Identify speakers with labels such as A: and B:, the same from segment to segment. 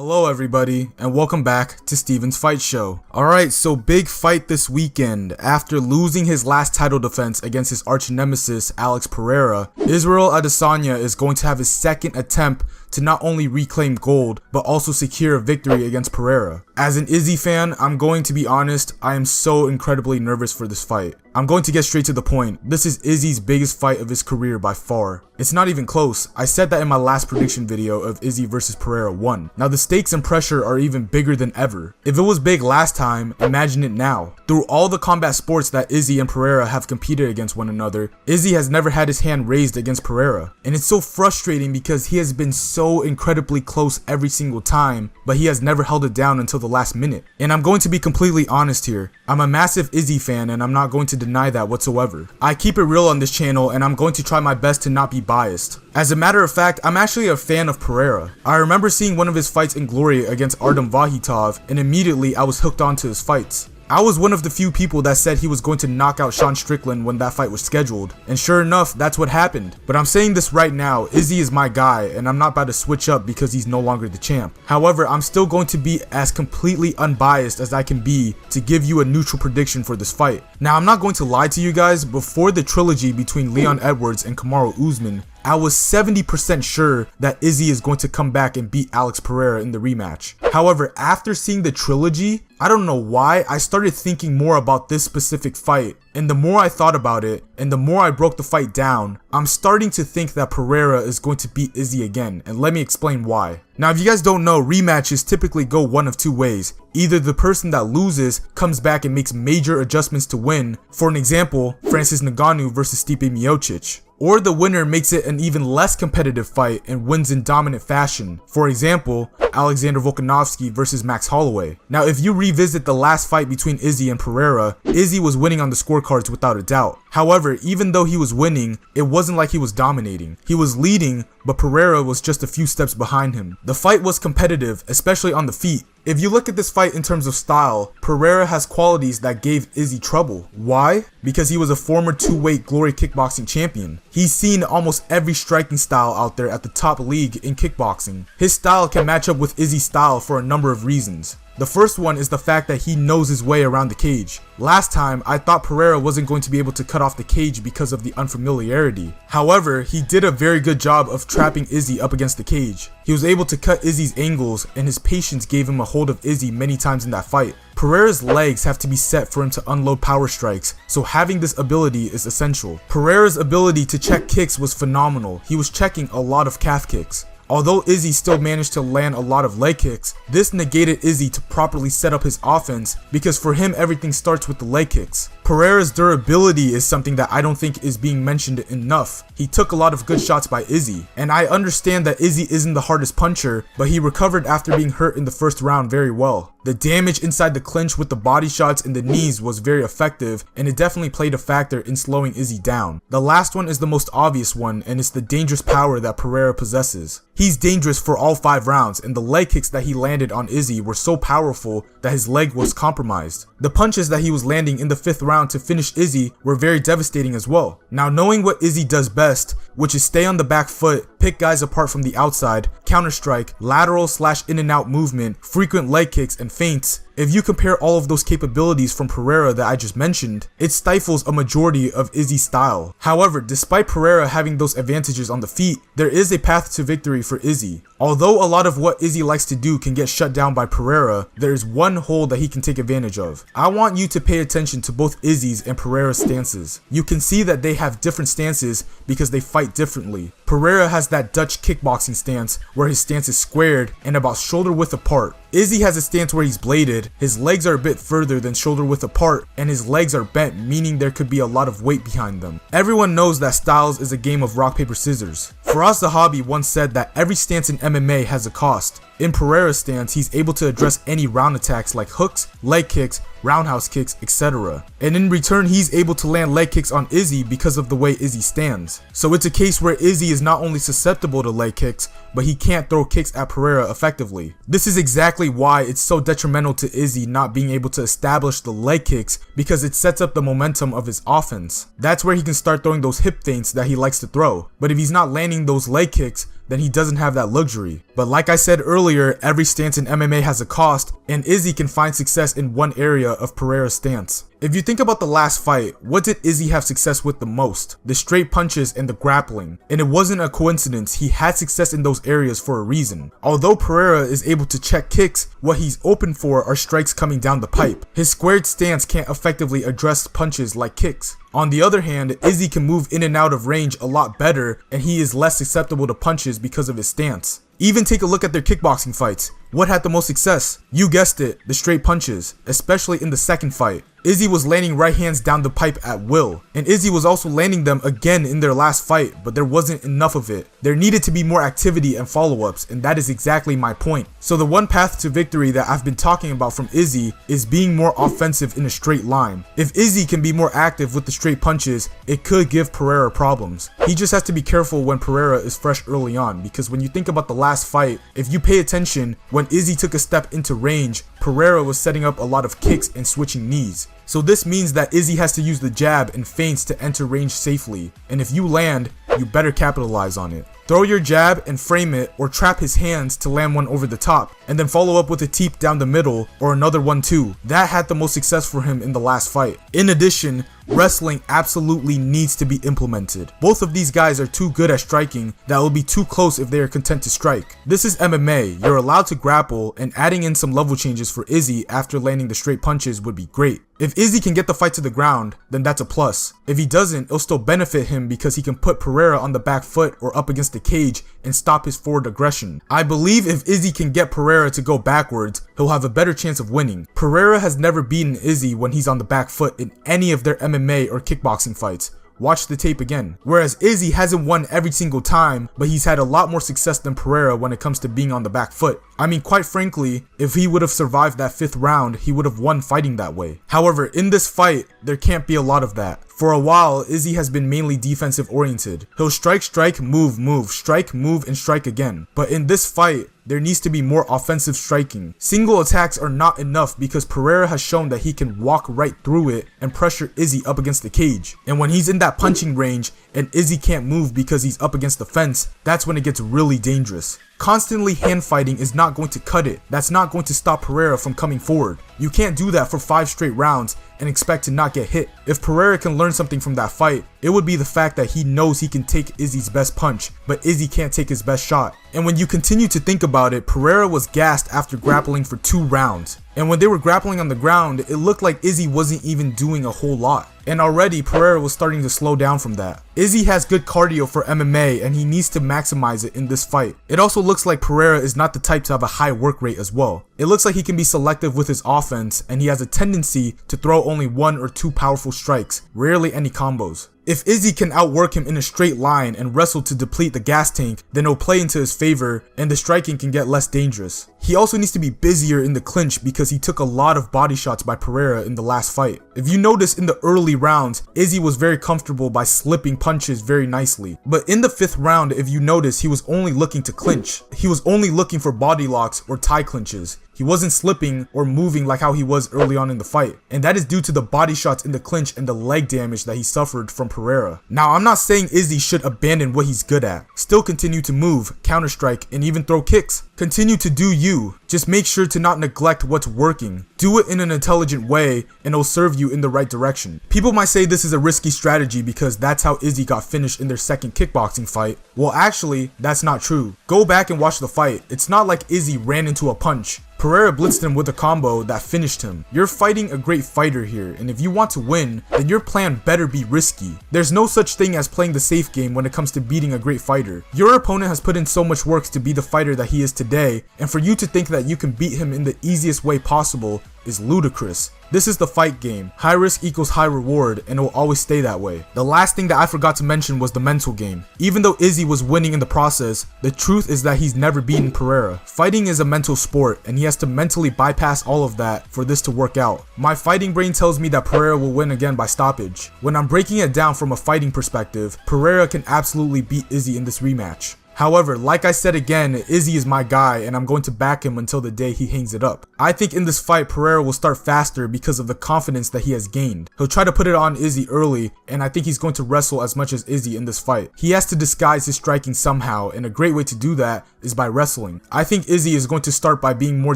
A: Hello everybody, and welcome back to Steven's Fight Show. Alright, so big fight this weekend. After losing his last title defense against his arch nemesis Alex Pereira, Israel Adesanya is going to have his second attempt to not only reclaim gold, but also secure a victory against Pereira. As an Izzy fan, I'm going to be honest, I am so incredibly nervous for this fight. I'm going to get straight to the point. This is Izzy's biggest fight of his career by far. It's not even close. I said that in my last prediction video of Izzy versus Pereira 1. Now the stakes and pressure are even bigger than ever. If it was big last time, imagine it now. Through all the combat sports that Izzy and Pereira have competed against one another, Izzy has never had his hand raised against Pereira. And it's so frustrating because he has been so incredibly close every single time, but he has never held it down until the last minute. And I'm going to be completely honest here. I'm a massive Izzy fan and I'm not going to deny that whatsoever. I keep it real on this channel and I'm going to try my best to not be biased. As a matter of fact, I'm actually a fan of Pereira. I remember seeing one of his fights in Glory against Artem Vahitov and immediately I was hooked onto his fights. I was one of the few people that said he was going to knock out Sean Strickland when that fight was scheduled, and sure enough, that's what happened. But I'm saying this right now, Izzy is my guy, and I'm not about to switch up because he's no longer the champ. However, I'm still going to be as completely unbiased as I can be to give you a neutral prediction for this fight. Now, I'm not going to lie to you guys, before the trilogy between Leon Edwards and Kamaru Usman, I was 70% sure that Izzy is going to come back and beat Alex Pereira in the rematch. However, after seeing the trilogy, I don't know why, I started thinking more about this specific fight. And the more I thought about it, and the more I broke the fight down, I'm starting to think that Pereira is going to beat Izzy again, and let me explain why. Now, if you guys don't know, rematches typically go one of two ways. Either the person that loses comes back and makes major adjustments to win, for an example, Francis Ngannou versus Stipe Miocic. Or the winner makes it an even less competitive fight and wins in dominant fashion. For example, Alexander Volkanovski versus Max Holloway. Now, if you revisit the last fight between Izzy and Pereira, Izzy was winning on the scorecards without a doubt. However, even though he was winning, it wasn't like he was dominating. He was leading, but Pereira was just a few steps behind him. The fight was competitive, especially on the feet. If you look at this fight in terms of style, Pereira has qualities that gave Izzy trouble. Why? Because he was a former two-weight Glory kickboxing champion. He's seen almost every striking style out there at the top league in kickboxing. His style can match up with Izzy's style for a number of reasons. The first one is the fact that he knows his way around the cage. Last time, I thought Pereira wasn't going to be able to cut off the cage because of the unfamiliarity. However, he did a very good job of trapping Izzy up against the cage. He was able to cut Izzy's angles, and his patience gave him a hold of Izzy many times in that fight. Pereira's legs have to be set for him to unload power strikes, so having this ability is essential. Pereira's ability to check kicks was phenomenal. He was checking a lot of calf kicks. Although Izzy still managed to land a lot of leg kicks, this negated Izzy to properly set up his offense because for him everything starts with the leg kicks. Pereira's durability is something that I don't think is being mentioned enough. He took a lot of good shots by Izzy, and I understand that Izzy isn't the hardest puncher, but he recovered after being hurt in the first round very well. The damage inside the clinch with the body shots and the knees was very effective, and it definitely played a factor in slowing Izzy down. The last one is the most obvious one, and it's the dangerous power that Pereira possesses. He's dangerous for all 5 rounds, and the leg kicks that he landed on Izzy were so powerful that his leg was compromised. The punches that he was landing in the 5th round to finish Izzy were very devastating as well. Now, knowing what Izzy does best, which is stay on the back foot, pick guys apart from the outside, counter strike, lateral / in and out movement, frequent leg kicks, and feints, if you compare all of those capabilities from Pereira that I just mentioned, it stifles a majority of Izzy's style. However, despite Pereira having those advantages on the feet, there is a path to victory for Izzy. Although a lot of what Izzy likes to do can get shut down by Pereira, there is one hole that he can take advantage of. I want you to pay attention to both Izzy's and Pereira's stances. You can see that they have different stances because they fight differently. Pereira has that Dutch kickboxing stance where his stance is squared and about shoulder width apart. Izzy has a stance where he's bladed, his legs are a bit further than shoulder width apart, and his legs are bent, meaning there could be a lot of weight behind them. Everyone knows that styles is a game of rock, paper, scissors. Firas Zahabi once said that every stance in MMA has a cost. In Pereira's stance, he's able to address any round attacks like hooks, leg kicks, roundhouse kicks, etc. And in return, he's able to land leg kicks on Izzy because of the way Izzy stands. So it's a case where Izzy is not only susceptible to leg kicks, but he can't throw kicks at Pereira effectively. This is exactly why it's so detrimental to Izzy not being able to establish the leg kicks, because it sets up the momentum of his offense. That's where he can start throwing those hip feints that he likes to throw. But if he's not landing those leg kicks, then he doesn't have that luxury. But like I said earlier, every stance in MMA has a cost, and Izzy can find success in one area of Pereira's stance. If you think about the last fight, what did Izzy have success with the most? The straight punches and the grappling. And it wasn't a coincidence, he had success in those areas for a reason. Although Pereira is able to check kicks, what he's open for are strikes coming down the pipe. His squared stance can't effectively address punches like kicks. On the other hand, Izzy can move in and out of range a lot better, and he is less susceptible to punches because of his stance. Even take a look at their kickboxing fights. What had the most success? You guessed it, the straight punches, especially in the second fight. Izzy was landing right hands down the pipe at will, and Izzy was also landing them again in their last fight, but there wasn't enough of it. There needed to be more activity and follow-ups, and that is exactly my point. So the one path to victory that I've been talking about from Izzy is being more offensive in a straight line. If Izzy can be more active with the straight punches, it could give Pereira problems. He just has to be careful when Pereira is fresh early on, because when you think about the last fight, if you pay attention, when Izzy took a step into range, Pereira was setting up a lot of kicks and switching knees. So this means that Izzy has to use the jab and feints to enter range safely, and if you land, you better capitalize on it. Throw your jab and frame it, or trap his hands to land one over the top, and then follow up with a teep down the middle, or another one too. That had the most success for him in the last fight. In addition, wrestling absolutely needs to be implemented. Both of these guys are too good at striking that will be too close if they are content to strike. This is MMA, you're allowed to grapple, and adding in some level changes for Izzy after landing the straight punches would be great. If Izzy can get the fight to the ground, then that's a plus. If he doesn't, it'll still benefit him because he can put Pereira on the back foot or up against the cage and stop his forward aggression. I believe if Izzy can get Pereira to go backwards, he'll have a better chance of winning. Pereira has never beaten Izzy when he's on the back foot in any of their MMA or kickboxing fights. Watch the tape again. Whereas Izzy hasn't won every single time, but he's had a lot more success than Pereira when it comes to being on the back foot. I mean, quite frankly, if he would have survived that 5th round, he would have won fighting that way. However, in this fight, there can't be a lot of that. For a while, Izzy has been mainly defensive oriented. He'll strike, move, strike, move, and strike again. But in this fight, there needs to be more offensive striking. Single attacks are not enough because Pereira has shown that he can walk right through it and pressure Izzy up against the cage. And when he's in that punching range and Izzy can't move because he's up against the fence, that's when it gets really dangerous. Constantly hand fighting is not going to cut it. That's not going to stop Pereira from coming forward. You can't do that for 5 straight rounds and expect to not get hit. If Pereira can learn something from that fight, it would be the fact that he knows he can take Izzy's best punch, but Izzy can't take his best shot. And when you continue to think about it, Pereira was gassed after grappling for 2 rounds. And when they were grappling on the ground, it looked like Izzy wasn't even doing a whole lot. And already Pereira was starting to slow down from that. Izzy has good cardio for MMA and he needs to maximize it in this fight. It also looks like Pereira is not the type to have a high work rate as well. It looks like he can be selective with his offense and he has a tendency to throw only 1 or 2 powerful strikes, rarely any combos. If Izzy can outwork him in a straight line and wrestle to deplete the gas tank, then it'll play into his favor and the striking can get less dangerous. He also needs to be busier in the clinch because he took a lot of body shots by Pereira in the last fight. If you notice in the early rounds, Izzy was very comfortable by slipping punches very nicely. But in the 5th round, if you notice, he was only looking to clinch. He was only looking for body locks or tie clinches. He wasn't slipping or moving like how he was early on in the fight. And that is due to the body shots in the clinch and the leg damage that he suffered from Pereira. Now, I'm not saying Izzy should abandon what he's good at. Still continue to move, counter strike, and even throw kicks. Continue to do you. Just make sure to not neglect what's working. Do it in an intelligent way and it'll serve you in the right direction. People might say this is a risky strategy because that's how Izzy got finished in their second kickboxing fight. Well, actually, that's not true. Go back and watch the fight. It's not like Izzy ran into a punch. Pereira blitzed him with a combo that finished him. You're fighting a great fighter here, and if you want to win, then your plan better be risky. There's no such thing as playing the safe game when it comes to beating a great fighter. Your opponent has put in so much work to be the fighter that he is today, and for you to think that you can beat him in the easiest way possible is ludicrous. This is the fight game. High risk equals high reward, and it will always stay that way. The last thing that I forgot to mention was the mental game. Even though Izzy was winning in the process, the truth is that he's never beaten Pereira. Fighting is a mental sport, and he has to mentally bypass all of that for this to work out. My fighting brain tells me that Pereira will win again by stoppage. When I'm breaking it down from a fighting perspective, Pereira can absolutely beat Izzy in this rematch. However, like I said again, Izzy is my guy and I'm going to back him until the day he hangs it up. I think in this fight, Pereira will start faster because of the confidence that he has gained. He'll try to put it on Izzy early, and I think he's going to wrestle as much as Izzy in this fight. He has to disguise his striking somehow, and a great way to do that is by wrestling. I think Izzy is going to start by being more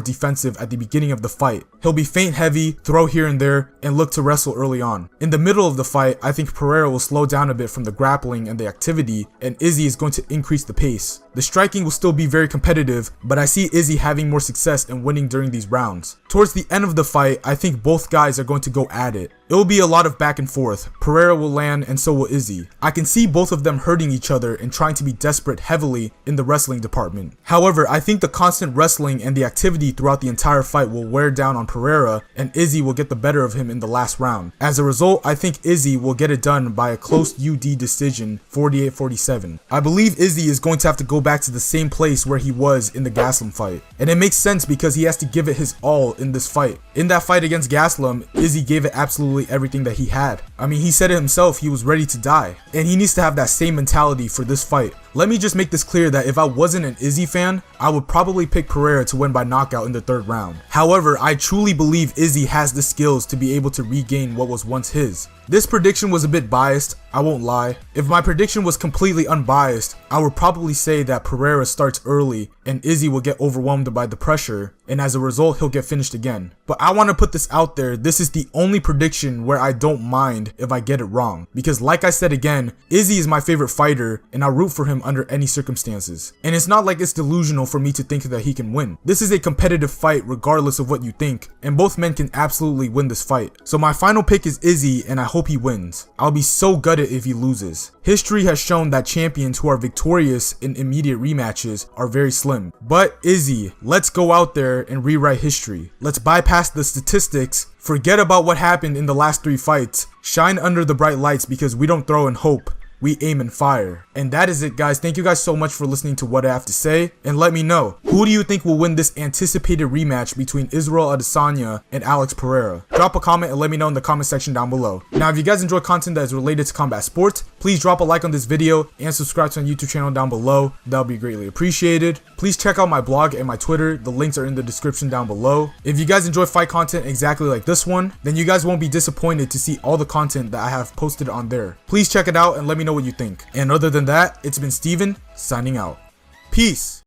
A: defensive at the beginning of the fight. He'll be feint heavy, throw here and there, and look to wrestle early on. In the middle of the fight, I think Pereira will slow down a bit from the grappling and the activity, and Izzy is going to increase the pace. The striking will still be very competitive, but I see Izzy having more success and winning during these rounds. Towards the end of the fight, I think both guys are going to go at it. It will be a lot of back and forth. Pereira will land and so will Izzy. I can see both of them hurting each other and trying to be desperate heavily in the wrestling department. However, I think the constant wrestling and the activity throughout the entire fight will wear down on Pereira, and Izzy will get the better of him in the last round. As a result, I think Izzy will get it done by a close UD decision, 48-47. I believe Izzy is going to have to go back to the same place where he was in the Gaslam fight. And it makes sense because he has to give it his all in this fight. In that fight against Gaslam, Izzy gave it absolutely everything that he had. I mean, he said it himself, he was ready to die. And he needs to have that same mentality for this fight. Let me just make this clear that if I wasn't an Izzy fan, I would probably pick Pereira to win by knockout in the 3rd round. However, I truly believe Izzy has the skills to be able to regain what was once his. This prediction was a bit biased, I won't lie. If my prediction was completely unbiased, I would probably say that Pereira starts early and Izzy will get overwhelmed by the pressure, and as a result he'll get finished again. But I want to put this out there, this is the only prediction where I don't mind if I get it wrong, because like I said again, Izzy is my favorite fighter and I root for him under any circumstances. And it's not like it's delusional for me to think that he can win. This is a competitive fight regardless of what you think, and both men can absolutely win this fight. So my final pick is Izzy, and I hope he wins. I'll be so gutted if he loses. History has shown that champions who are victorious in immediate rematches are very slim. But Izzy, let's go out there and rewrite history. Let's bypass the statistics, forget about what happened in the last 3 fights, shine under the bright lights because we don't throw in hope. We aim and fire. And that is it, guys. Thank you guys so much for listening to what I have to say, and let me know, who do you think will win this anticipated rematch between Israel Adesanya and Alex Pereira? Drop a comment and let me know in the comment section down below. Now, if you guys enjoy content that is related to combat sports, please drop a like on this video and subscribe to my YouTube channel down below. That would be greatly appreciated. Please check out my blog and my Twitter. The links are in the description down below. If you guys enjoy fight content exactly like this one, then you guys won't be disappointed to see all the content that I have posted on there. Please check it out and let me know what you think. And other than that, it's been Steven signing out. Peace.